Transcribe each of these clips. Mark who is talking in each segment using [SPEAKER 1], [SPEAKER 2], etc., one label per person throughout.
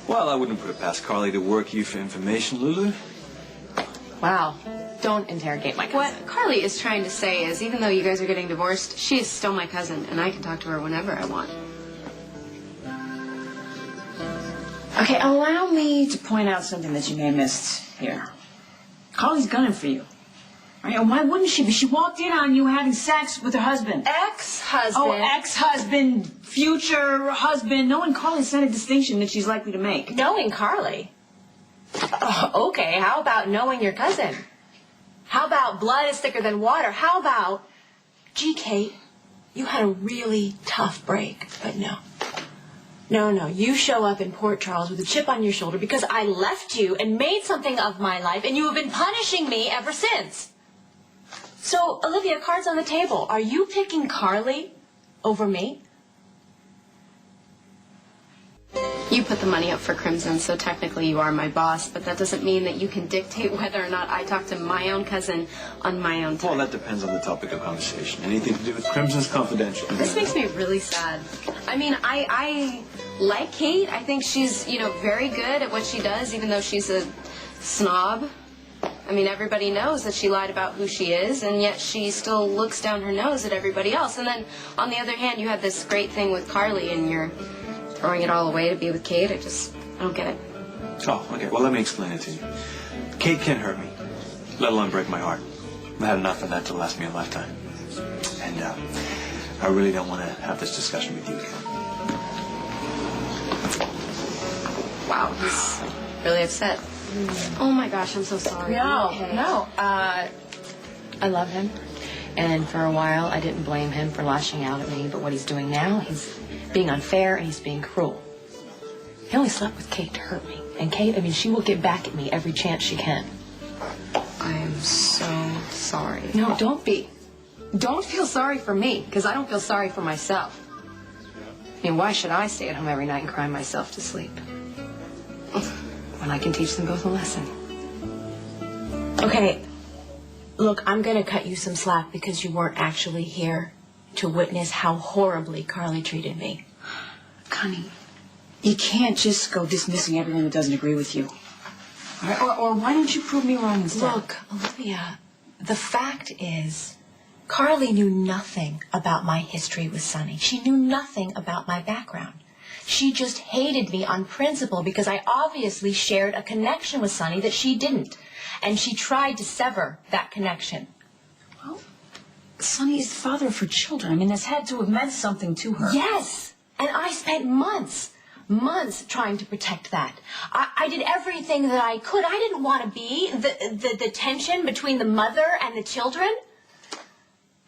[SPEAKER 1] Well, I wouldn't put it past Carly to work you for information, Lulu.
[SPEAKER 2] Wow. Don't interrogate my cousin.
[SPEAKER 3] What Carly is trying to say is, even though you guys are getting divorced, she is still my cousin, and I can talk to her whenever I want.
[SPEAKER 4] Okay, allow me to point out something that you may have missed here. Carly's gunning for you. Right? And why wouldn't she be? She walked in on you having sex with her husband.
[SPEAKER 2] Ex-husband.
[SPEAKER 4] Oh, ex-husband, future husband. Knowing Carly's not a distinction that she's likely to make.
[SPEAKER 2] Knowing Carly? Oh, okay, how about knowing your cousin? How about blood is thicker than water? How about, gee, Kate, you had a really tough break, but no. No, you show up in Port Charles with a chip on your shoulder because I left you and made something of my life, and you have been punishing me ever since. So, Olivia, cards on the table. Are you picking Carly over me?
[SPEAKER 3] You put the money up for Crimson, so technically you are my boss, but that doesn't mean that you can dictate whether or not I talk to my own cousin on my own time.
[SPEAKER 1] Well, that depends on the topic of conversation. Anything to do with Crimson's confidential.
[SPEAKER 3] This makes me really sad. I mean, I like Kate. I think she's, very good at what she does, even though she's a snob. I mean, everybody knows that she lied about who she is, and yet she still looks down her nose at everybody else. And then, on the other hand, you have this great thing with Carly, and you're throwing it all away to be with Kate. I don't get it.
[SPEAKER 1] Oh, okay. Well, let me explain it to you. Kate can't hurt me, let alone break my heart. I've had enough of that to last me a lifetime. And I really don't want to have this discussion with you again.
[SPEAKER 3] Wow, he's really upset. Oh my gosh, I'm so sorry.
[SPEAKER 2] No. I love him. And for a while, I didn't blame him for lashing out at me. But what he's doing now, he's being unfair and he's being cruel. He only slept with Kate to hurt me. And Kate, she will get back at me every chance she can.
[SPEAKER 3] I am so sorry.
[SPEAKER 2] No, don't be. Don't feel sorry for me, because I don't feel sorry for myself. Why should I stay at home every night and cry myself to sleep? When I can teach them both a lesson. Okay, look, I'm going to cut you some slack because you weren't actually here to witness how horribly Carly treated me.
[SPEAKER 4] Connie, you can't just go dismissing everyone who doesn't agree with you. All right? Or why don't you prove me wrong instead?
[SPEAKER 2] Look, Olivia, the fact is, Carly knew nothing about my history with Sonny. She knew nothing about my background. She just hated me on principle because I obviously shared a connection with Sonny that she didn't. And she tried to sever that connection.
[SPEAKER 4] Well, Sonny is the father of her children. That's had to have meant something to her.
[SPEAKER 2] Yes, and I spent months trying to protect that. I did everything that I could. I didn't want to be the tension between the mother and the children.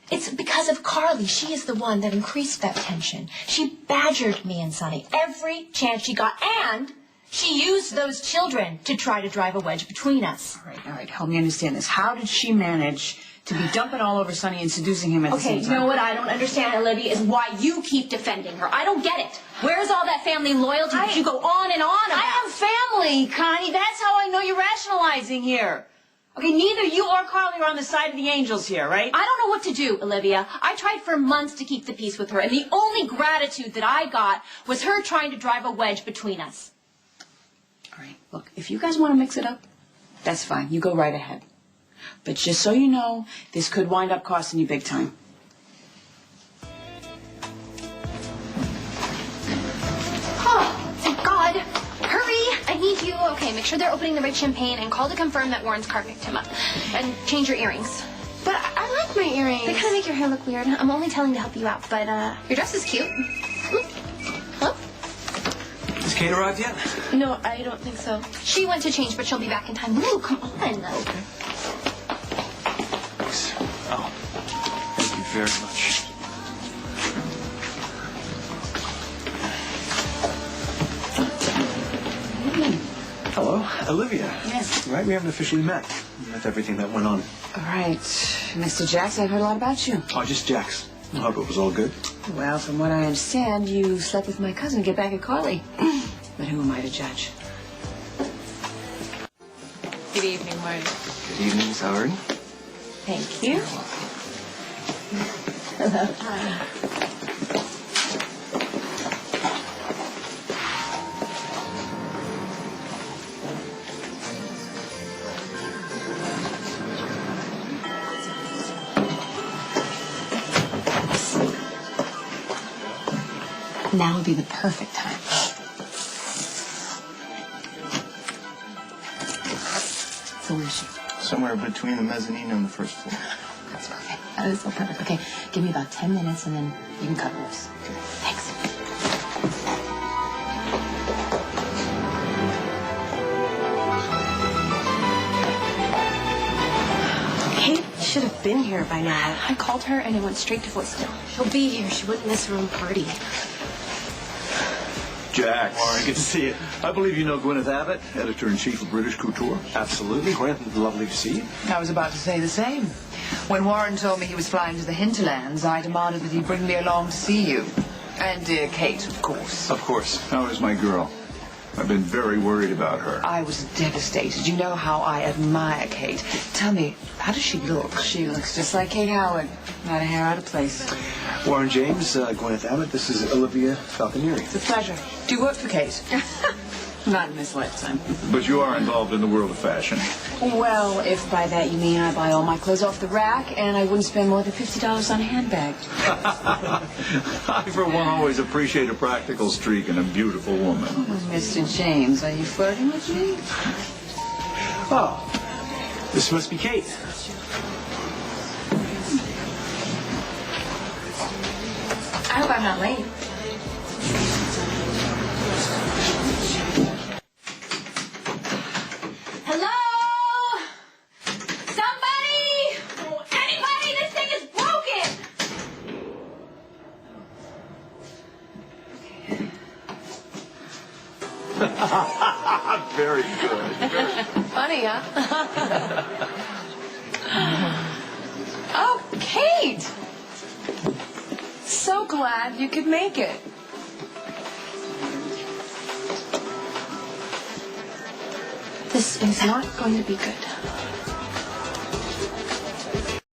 [SPEAKER 2] It's because of Carly. She is the one that increased that tension. She badgered me and Sonny every chance she got, and she used those children to try to drive a wedge between us.
[SPEAKER 4] All right, help me understand this. How did she manage to be dumping all over Sonny and seducing him at the same time?
[SPEAKER 2] Okay, you know what I don't understand, Olivia, is why you keep defending her. I don't get it. Where's all that family loyalty that you go on and on about?
[SPEAKER 4] I am family, Connie. That's how I know you're rationalizing here. Okay, neither you or Carly are on the side of the angels here, right?
[SPEAKER 2] I don't know what to do, Olivia. I tried for months to keep the peace with her, and the only gratitude that I got was her trying to drive a wedge between us.
[SPEAKER 4] All right, look, if you guys want to mix it up, that's fine. You go right ahead. But just so you know, this could wind up costing you big time.
[SPEAKER 5] Oh, thank God. Hurry! I need you. Okay, make sure they're opening the right champagne and call to confirm that Warren's car picked him up. And change your earrings.
[SPEAKER 3] But I like my earrings.
[SPEAKER 5] They kind of make your hair look weird. I'm only telling to help you out, but your dress is cute. Huh?
[SPEAKER 1] Has Kate arrived yet?
[SPEAKER 3] No, I don't think so.
[SPEAKER 5] She went to change, but she'll be back in time. Ooh, come on.
[SPEAKER 1] Okay. Thanks. Oh, thank you very much. Hello, Olivia.
[SPEAKER 4] Yes.
[SPEAKER 1] Right, we haven't officially met. With everything that went on.
[SPEAKER 4] All right, Mr. Jax, I've heard a lot about you.
[SPEAKER 1] Oh, just Jax. I hope it was all good.
[SPEAKER 4] Well, from what I understand, you slept with my cousin to get back at Carly. But who am I to judge?
[SPEAKER 2] Good evening, Marty.
[SPEAKER 1] Good evening, Sorry.
[SPEAKER 2] Thank you.
[SPEAKER 4] Hello. Hi.
[SPEAKER 2] Now would be the perfect time. So where is she?
[SPEAKER 6] Somewhere between the mezzanine and the first floor.
[SPEAKER 2] That's perfect. That is so perfect. Okay, give me about 10 minutes and then you can cut loose.
[SPEAKER 6] Okay.
[SPEAKER 2] Thanks.
[SPEAKER 7] Kate should have been here by now.
[SPEAKER 5] I called her and it went straight to voicemail. She'll be here. She wouldn't miss her own party.
[SPEAKER 8] Jack.
[SPEAKER 1] Warren, good to see you.
[SPEAKER 8] I believe you know Gwyneth Abbott, editor-in-chief of British Couture.
[SPEAKER 1] Absolutely. Gwyneth, lovely to see you.
[SPEAKER 9] I was about to say the same. When Warren told me he was flying to the hinterlands, I demanded that he bring me along to see you. And dear Kate, of course.
[SPEAKER 1] Of course.
[SPEAKER 8] How is my girl? I've been very worried about her.
[SPEAKER 9] I was devastated. You know how I admire Kate. Tell me, how does she look?
[SPEAKER 4] She looks just like Kate Howard. Not a hair out of place.
[SPEAKER 1] Warren James, Gwyneth Abbott, this is Olivia Falconieri.
[SPEAKER 9] It's a pleasure. Do you work for Kate?
[SPEAKER 4] Not in this lifetime.
[SPEAKER 8] But you are involved in the world of fashion.
[SPEAKER 4] Well, if by that you mean I buy all my clothes off the rack and I wouldn't spend more than $50 on a handbag.
[SPEAKER 8] I, for one, always appreciate a practical streak in a beautiful woman.
[SPEAKER 9] Mr. James, are you flirting with me?
[SPEAKER 1] Oh, this must be Kate.
[SPEAKER 2] I hope I'm not late. Hello? Somebody? Anybody? This thing is broken!
[SPEAKER 8] Very good.
[SPEAKER 2] Funny, huh? Oh, Kate!
[SPEAKER 9] So glad you could make it.
[SPEAKER 5] This is not going to be good.